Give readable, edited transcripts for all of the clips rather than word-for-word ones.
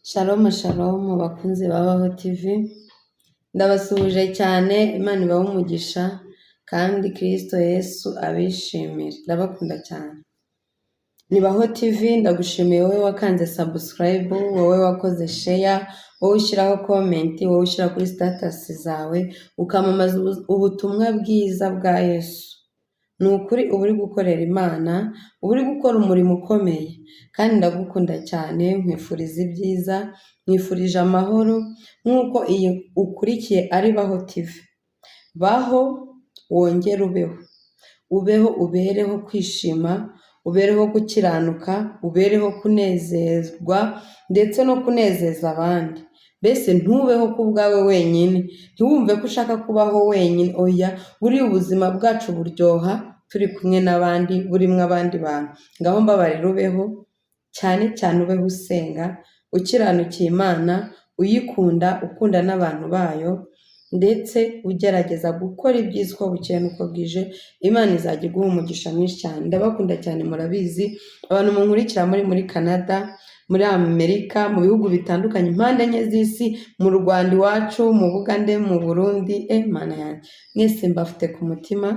Shalom shalom bakunzi babaho TV, ndabasuhuje cyane. Imana ibahe umugisha kandi Kristo Yesu abishimire, ndabakunda cyane. Nibaho TV, ndagushimiye wowe wakanze subscribe, wowe wakoze share, wowe ushyiraho comment, wowe ushyira kuri status zawe ukamamaza ubutumwa bwiza bwa Yesu. Ni ukuri uba uri gukorera Imana, uba uri gukora umurimo ukomeye, kandi ndagukunda cyane. Nkwifuriza ibyiza, nkwifurije amahoro, nk'uko iyi ukurikiye ari Baho TV. Baho wongere ubeho, ubereho kwishima, ubereho gukiranuka, ubereho kunezezwa ndetse no kunezeza abandi. Mbese ntubeho ku bwawe wenyine, ntiwumve ko ushaka kubaho wenyine. Oya, buriya ubuzima bwacu buryoha turi kumwe n'abandi, burimo abandi bantu. Ngaho mbabarira ubeho, cyane cyane ubeho usenga, ukiranukiye Imana, uyikunda, ukunda n'abantu bayo, ndetse ugerageza gukora ibyiza uko bukeye n'uko bwije. Imana izajya iguha umugisha mwinshi cyane. Ndabakunda cyane, murabizi. Abantu munkurikira muri Canada, muri Amerika, mu bihugu bitandukanye, impande enye z'isi, mu Rwanda iwacu, mu Bugande, mu Burundi, Mana yanjye, mwese mbafite ku mutima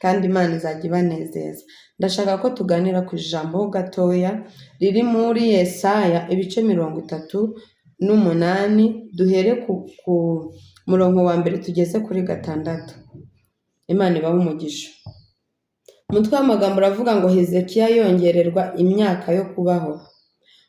kandi Imana izajya ibanezeza. Ndashaka ko tuganira ku ijambo ho gatoya riri muri Yesaya ibice 38, duhere ku murongo wa mbere tugeze kuri 6. Imana ibahe umugisha. Umutwe w'amagambo uravuga ngo Hezekiya yongererwa imyaka yo kubaho.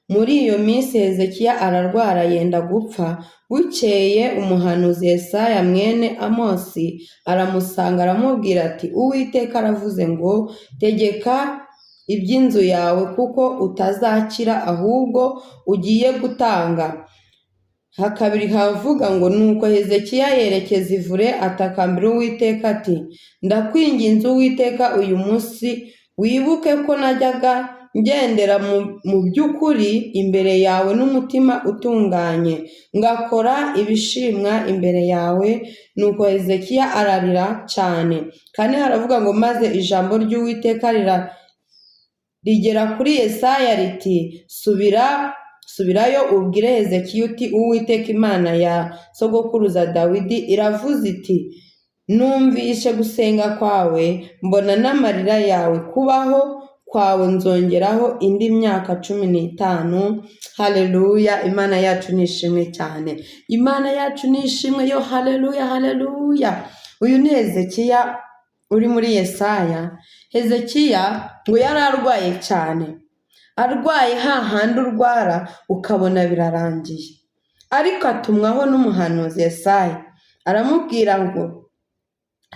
Muri iyo minsi Hezekiya ararwara yenda gupfa. Bukeye umuhanuzi Yesaya mwene Amosi aramusanga aramubwira ati, Uwiteka aravuze ngo tegeka iby'inzu yawe kuko utazakira ahubwo ugiye gutanga. Hakabiri havuga ngo nuko Hezekiya yerekeza ivure atakambira Uwiteka ati, ndakwinginze Uwiteka uyu munsi wibuke ko najyaga ngendera mu by'ukuri imbere yawe n'umutima utunganye, ngakora ibishimwa imbere yawe. Nuko Hezekiya ararira cyane. Kandi haravuga ngo maze ijambo ry'Uwiteka rigera kuri Yesaya riti, subirayo ubwire Hezekiya uti, Uwiteka Imana ya sogokuruza Dawidi iravuze iti, numvishe gusenga kwawe, mbona n'amarira yawe, kubaho kwawe nzongeraho indi myaka 15. Haleluya! Imana yacu nishimwe cyane, Imana yacu nishimwe yo. Haleluya, haleluya. Uyu ni Hezekiya uri muri Yesaya. Hezekiya ngo yari arwaye cyane, arwaye hahandi urwara ukabona birarangiye, ariko atumwaho n'umuhanuzi Yesaya aramubwira ngo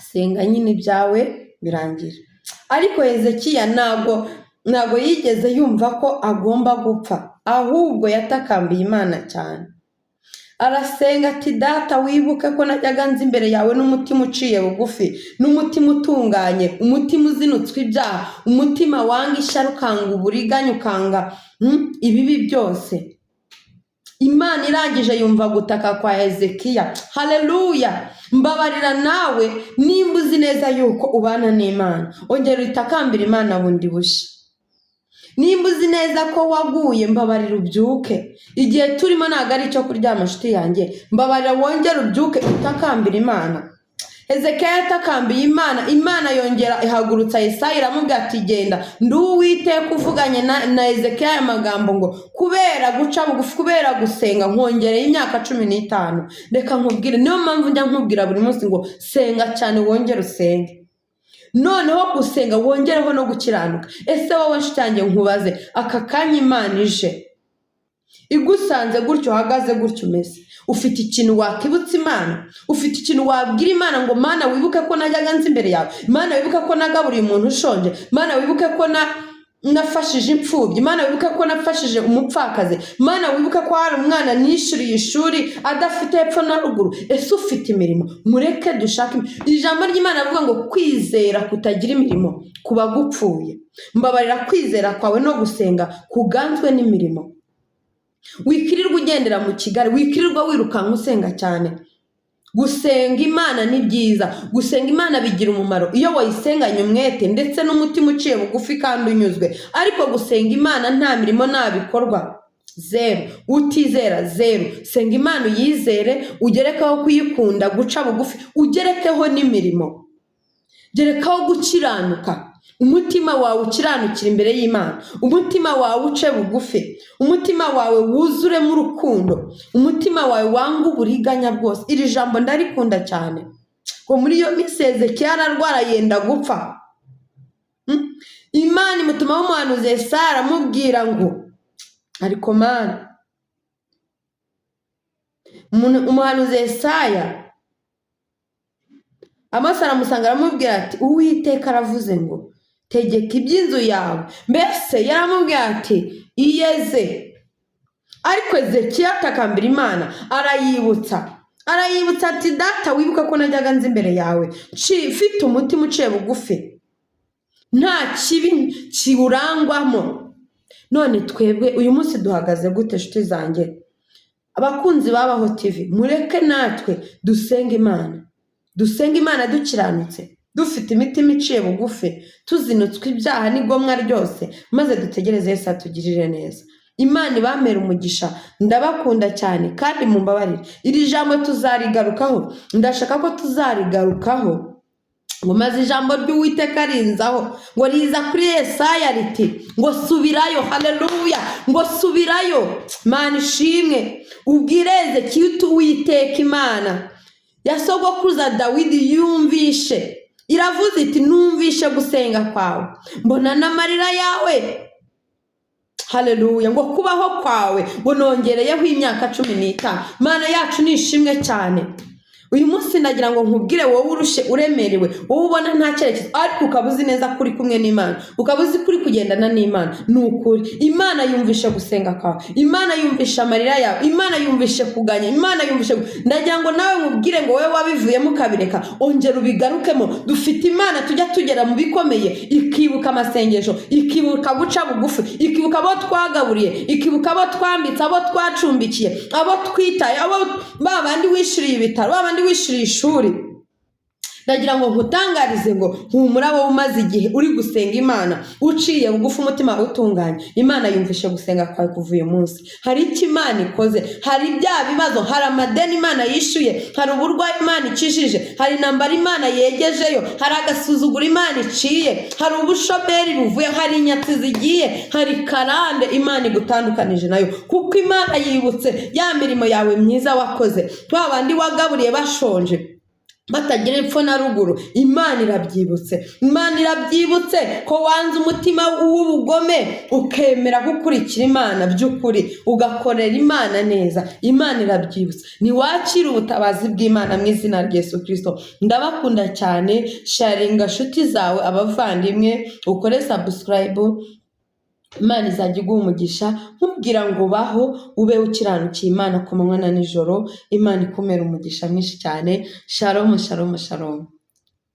senga nyine ibyawe birangira. Ariko Hezekiya ntabwo yigeze yumva ko agomba gupfa, ahubwo yatakambiye Imana cyane. Arasenga ati, Data wibuke ko najyaga nza imbere yawe n'umutima uciye bugufi, n'umutima utunganye, umutima uzinutswe ibyaha, umutima wanga ishyari, ukanga uburiganya, ukanga ibibi byose. Imana irangije yumva gutaka kwa Hezekiya. Haleluya! Mbabarira nawe nimba uzi neza yuko ubana n'Imana, ongera utakambira Imana bundi bushya. Nimba uzi neza ko waguye, mbabarira ubyuke. Igihe turimo ntabwo ari icyo kuryama nshuti yanjye, mbabarira wongere ubyuke utakambira Imana. Hezekiya yatakambiye Imana, Imana yongera ihagurutsa Yesaya iramubwira ati, genda. Ndi Uwiteka uvuganye na Hezekiya aya magambo ngo kubera guca bugufi, kubera gusenga nkongereye imyaka 15. Reka nkubwire, niyo mpamvu njya nkubwira buri munsi ngo senga cyane, wongere usenge. Noneho gusenga wongereho no gukiranuka. Ese wowe nshuti yanjye nkubaze, aka kanya Imana ije igusanze gutyo, uhagaze gutyo umeze, ufite ikintu wakibutsa Imana? Ufite ikintu wabwira Imana ngo Mana wibuke ko najyaga nza imbere yawe, Mana wibuke ko nagaburiye umuntu ushonje, Mana wibuke ko nafashije imfubyi, Mana wibuke ko nafashije umupfakazi, Mana wibuke ko hari umwana nishyuriye ishuri adafite hepfo na ruguru. Ese ufite imirimo? Mureke dushake. Ijambo ry'Imana rivuga ngo kwizera kutagira imirimo kuba gupfuye. Mbabarira kwizera kwawe no gusenga kuganzwe n'imirimo. Wikirirwa ugendera mu Kigali, wikirirwa wirukanka usenga cyane. Gusenga Imana ni byiza, gusenga Imana bigira umumaro iyo wayisenganye umwete ndetse n'umutima uciye bugufi kandi unyuzwe. Ariko gusenga Imana nta mirimo nta bikorwa zeru, utizera zeru. Senga Imana uyizere, ugerekaho kuyikunda, guca bugufi, ugerekeho n'imirimo, gerekaho gukiranuka. Umutima wawe ukiranukira imbere y'Imana, umutima wawe uce bugufi, umutima wawe wuzuremo urukundo, umutima wawe wanga uburiganya bwose. Iri jambo ndarikunda cyane, ngo muri iyo minsi Hezekiya ararwara yenda gupfa, Imana imutuma w'umuhanuzi Yesaya aramubwira ngo ariko Mana, umuhanuzi Yesaya amaso aramusanga aramubwira ati Uwiteka aravuze ngo tegeka iby'inzu yawe. Mbese yaramubwira ati iyeze. Ariko Hezekiya atakambira Imana, arayibutsa ati data, wibuka ko najyaga nzi imbere yawe mfite umutima uciye bugufi, nta kibi kiwurangwamo. None twebwe uyu munsi duhagaze gute nshuti zanjye? Abakunzi babaho TV, mureke natwe dusenga Imana dukiranutse, dufite imitima iciye bugufi, tuzinutswe ibyaha n'igomwa ryose, maze dutegereze Yesu atugirire neza. Imana ibamere umugisha, ndabakunda cyane kandi mumbabarire. Iri jambo tuzarigarukaho, ndashaka ko tuzarigarukaho, ngo maze ijambo ry'Uwiteka rinzaho, ngo riza kuri Yesaya riti ngo subirayo. Haleluya, ngo subirayo. Mana ishimwe, ubwire Hezekiya uti Uwiteka Imana ya sogokuruza Dawidi yumvishe, iravuze iti numvishe gusenga kwawe, mbona n'amarira yawe. Haleluya, ngo kubaho kwawe ngo nongereyeho imyaka 15. Mana yacu nishimwe cyane. Uyu munsi nagira ngo nkubwire wowe urushe uremerewe, wowe ubona nta cyerekezo ariko ukabuzi neza kuri kumwe n'Imana, ukabuzi kuri kugendana n'Imana. Nukuri Imana yumvishe gusenga kwawe, Imana yumvishe amarira yawe, Imana yumvishe kuganya, Imana yumvishe. Ndagira ngo nawe nkubwire ngo wowe wabivuyemo ukabireka, ongera ubigarukemo. Dufite Imana tujya tugera mu bikomeye, ikibuka amasengesho, ikibuka guca bugufi, ikibuka abo twagaburiye, ikibuka abo twambitse, abo twacumbikiye, abo twitaye, abo babandi wishiriye ibitaro, babandi wishiriye ishuri. Ndagira ngo nkutangarize ngo humura wowe umaze igihe uri gusenga Imana uciye bugufi, umutima utunganye. Imana yumvishe gusenga kwawe kuva uyu munsi. Hari icyo Imana ikoze, hari bya bibazo, hari amadeni Imana yishuye, hari uburwayi Imana ikishije, hari intambara Imana yegejeyo, hari agasuzuguro Imana iciye, hari ubushomeri buvuye, hari inyatsi zigiye, hari karande Imana igutandukanije nayo, kuko Imana yibutse ya mirimo yawe myiza wakoze. Babandi wagaburiye bashonje batagira epfo na ruguru, Imana irabyibutse. Imana irabyibutse ko wanze umutima w'ubugome ukemera gukurikira Imana by'ukuri, ugakorera Imana neza. Imana irabyibutse. Niwakira ubutabazi bw'Imana mu izina rya Yesu Kristo. Ndabakunda cyane. Sharinga nshuti zawe, abavandimwe, ukore subscribe. Imana izajya iguha umugisha, nkubwira ngo baho ube ukiranukiye Imana ku manywa na nijoro. Imana ikumere umugisha mwinshi cyane. Shalom, shalom, shalom.